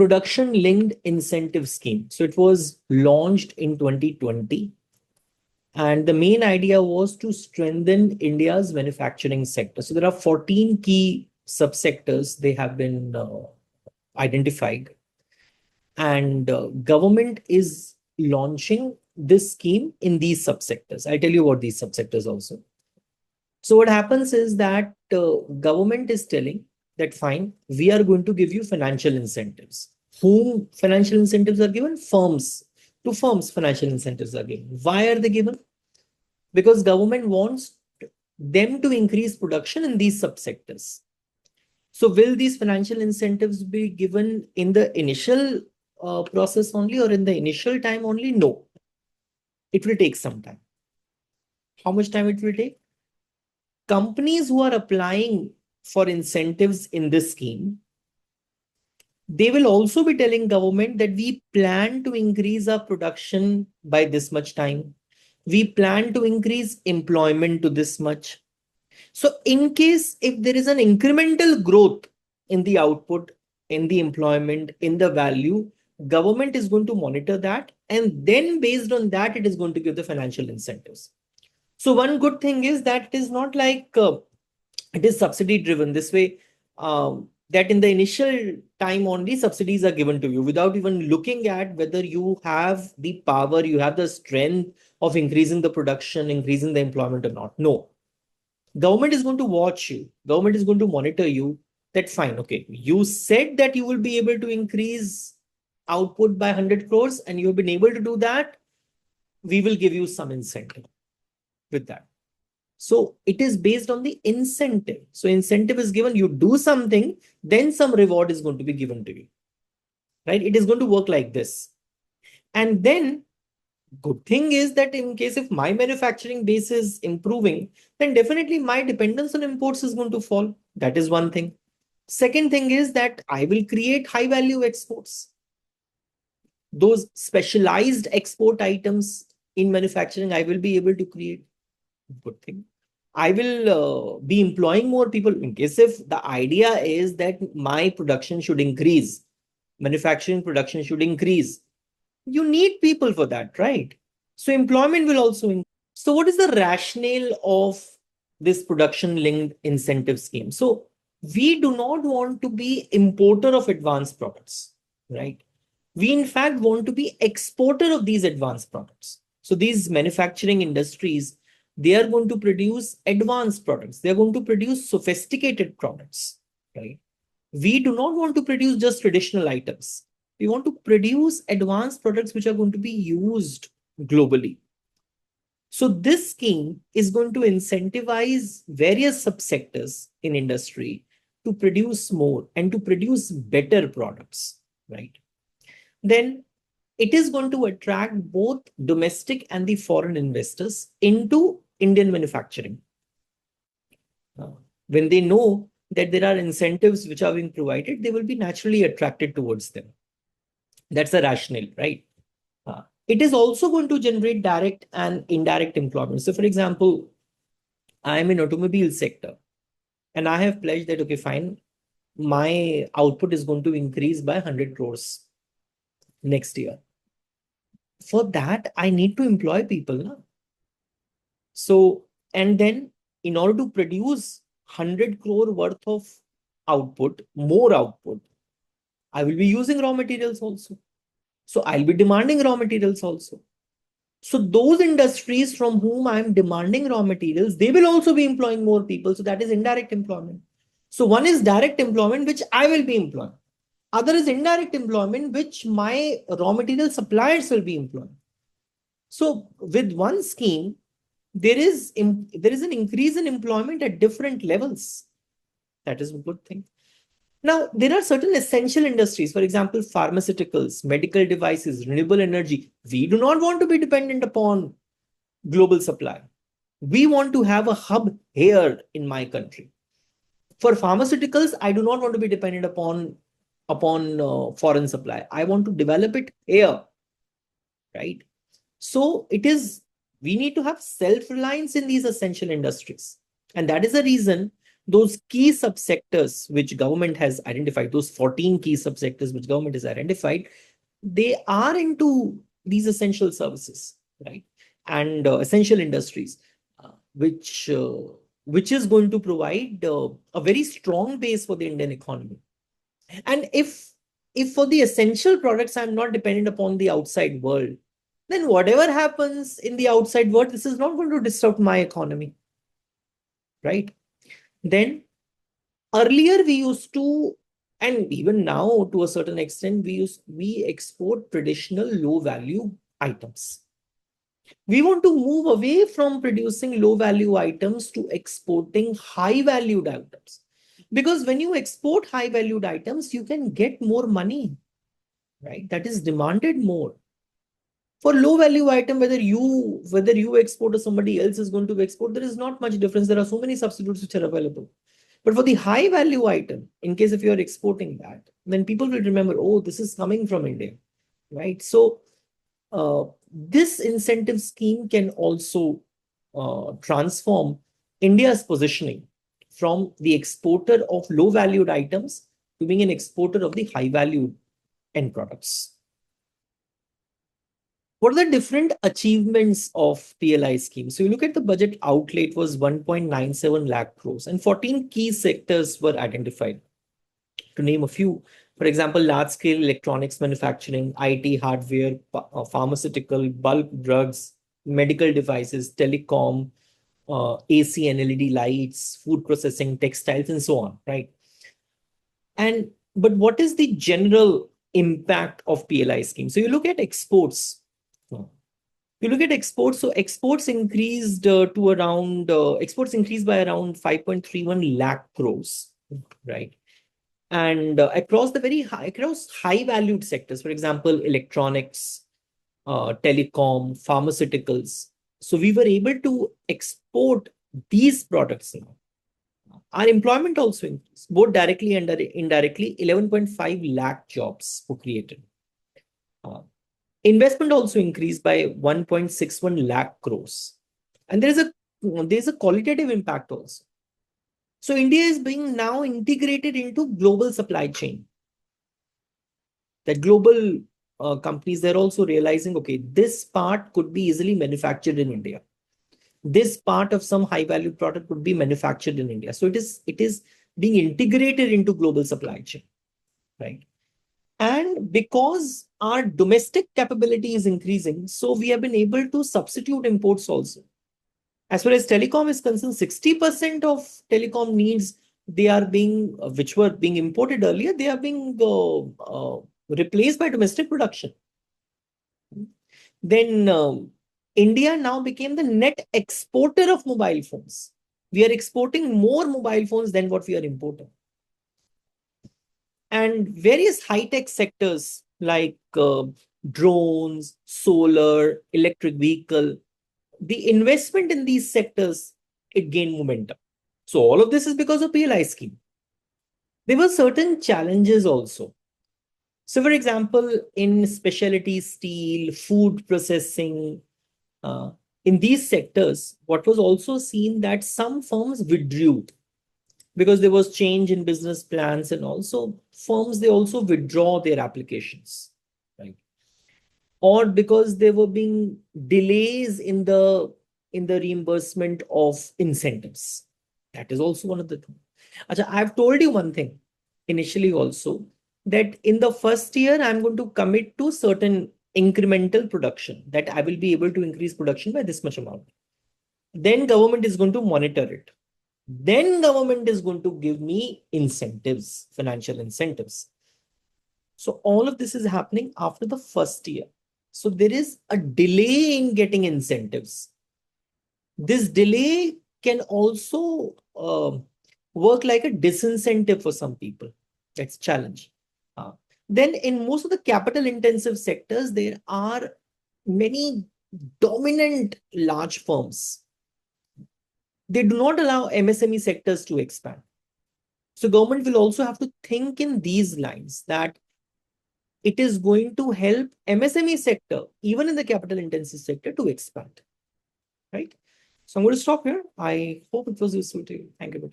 production linked incentive scheme. So it was launched in 2020. And the main idea was to strengthen India's manufacturing sector. So there are 14 key subsectors they have been identified. And government is launching this scheme in these subsectors. I'll tell you what these subsectors also. So what happens is that government is telling that fine, we are going to give you financial incentives. Whom financial incentives are given? Firms. To firms, financial incentives are given. Why are they given? Because government wants them to increase production in these subsectors. So will these financial incentives be given in the initial process only or in the initial time only? No. It will take some time. How much time it will take? Companies who are applying for incentives in this scheme, they will also be telling government that we plan to increase our production by this much time. We plan to increase employment to this much. So in case if there is an incremental growth in the output, in the employment, in the value, government is going to monitor that. And then based on that, it is going to give the financial incentives. So one good thing is that it is not like it is subsidy driven this way, that in the initial time only subsidies are given to you without even looking at whether you have the power, you have the strength of increasing the production, increasing the employment or not. No. Government is going to watch you. Government is going to monitor you that fine, okay, you said that you will be able to increase output by 100 crores and you have been able to do that. We will give you some incentive with that. So it is based on the incentive. So incentive is given, you do something, then some reward is going to be given to you, right? It is going to work like this. And then good thing is that in case if my manufacturing base is improving, then definitely my dependence on imports is going to fall. That is one thing. Second thing is that I will create high value exports. Those specialized export items in manufacturing, I will be able to create. Good thing. I will be employing more people in case if the idea is that my production should increase, manufacturing production should increase. You need people for that, right? So employment will also increase. So what is the rationale of this production linked incentive scheme? So we do not want to be importer of advanced products, right? We in fact want to be exporter of these advanced products. So these manufacturing industries, they are going to produce advanced products. They are going to produce sophisticated products, right? We do not want to produce just traditional items. We want to produce advanced products which are going to be used globally. So this scheme is going to incentivize various subsectors in industry to produce more and to produce better products, right? Then it is going to attract both domestic and the foreign investors into Indian manufacturing. When they know that there are incentives which are being provided, they will be naturally attracted towards them. That's the rationale, right? It is also going to generate direct and indirect employment. So for example, I am in automobile sector and I have pledged that, okay, fine, my output is going to increase by 100 crores next year. For that, I need to employ people. No? So, and then in order to produce 100 crore worth of output, more output, I will be using raw materials also. So I'll be demanding raw materials also. So those industries from whom I'm demanding raw materials, they will also be employing more people. So that is indirect employment. So one is direct employment, which I will be employing. Other is indirect employment, which my raw material suppliers will be employing. So with one scheme, there is an increase in employment at different levels. That is a good thing. Now, there are certain essential industries, for example, pharmaceuticals, medical devices, renewable energy. We do not want to be dependent upon global supply. We want to have a hub here in my country. For pharmaceuticals, I do not want to be dependent upon foreign supply. I want to develop it here, right? So we need to have self-reliance in these essential industries. And that is the reason those key subsectors which government has identified, those 14 key subsectors which government has identified, they are into these essential services, right? And essential industries, which is going to provide a very strong base for the Indian economy. And if for the essential products I'm not dependent upon the outside world, then whatever happens in the outside world, this is not going to disrupt my economy, right? Then earlier we used to, and even now to a certain extent, we export traditional low value items. We want to move away from producing low value items to exporting high valued items. Because when you export high valued items, you can get more money, right? That is demanded more. For low value item, whether you export or somebody else is going to export, there is not much difference. There are so many substitutes which are available. But for the high value item, in case if you are exporting that, then people will remember, oh, this is coming from India, right? So this incentive scheme can also transform India's positioning from the exporter of low valued items to being an exporter of the high valued end products. What are the different achievements of PLI scheme? So you look at the budget outlay, it was 1.97 lakh crores and 14 key sectors were identified. To name a few, for example, large-scale electronics manufacturing, IT hardware, pharmaceutical, bulk drugs, medical devices, telecom, AC and LED lights, food processing, textiles, and so on, right? But what is the general impact of PLI scheme? So you look at exports. You look at exports, so exports increased exports increased by around 5.31 lakh crores, right? And across high valued sectors, for example, electronics, telecom, pharmaceuticals. So we were able to export these products now. Our employment also increased, both directly and indirectly. 11.5 lakh jobs were created. Investment also increased by 1.61 lakh crores. And there's a qualitative impact also. So India is being now integrated into global supply chain. That global companies, they're also realizing, okay, this part could be easily manufactured in India. This part of some high value product could be manufactured in India. So it is being integrated into global supply chain, right? And because our domestic capability is increasing, so we have been able to substitute imports also. As far as telecom is concerned, 60% of telecom needs, they are being, which were being imported earlier, they are being replaced by domestic production. Then India now became the net exporter of mobile phones. We are exporting more mobile phones than what we are importing. And various high-tech sectors like drones, solar, electric vehicle, the investment in these sectors, it gained momentum. So all of this is because of PLI scheme. There were certain challenges also. So for example, in specialty steel, food processing, in these sectors, what was also seen that some firms withdrew because there was change in business plans, and also firms, they also withdraw their applications, right? Or because there were being delays in the reimbursement of incentives. That is also one of the things. I've told you one thing initially also, that in the first year, I'm going to commit to certain incremental production, that I will be able to increase production by this much amount. Then government is going to monitor it. Then government is going to give me incentives, financial incentives. So all of this is happening after the first year. So there is a delay in getting incentives. This delay can also work like a disincentive for some people. That's a challenge. Then in most of the capital intensive sectors, there are many dominant large firms. They do not allow MSME sectors to expand. So government will also have to think in these lines, that it is going to help MSME sector, even in the capital intensive sector, to expand, right? So I'm going to stop here. I hope it was useful to you. Thank you.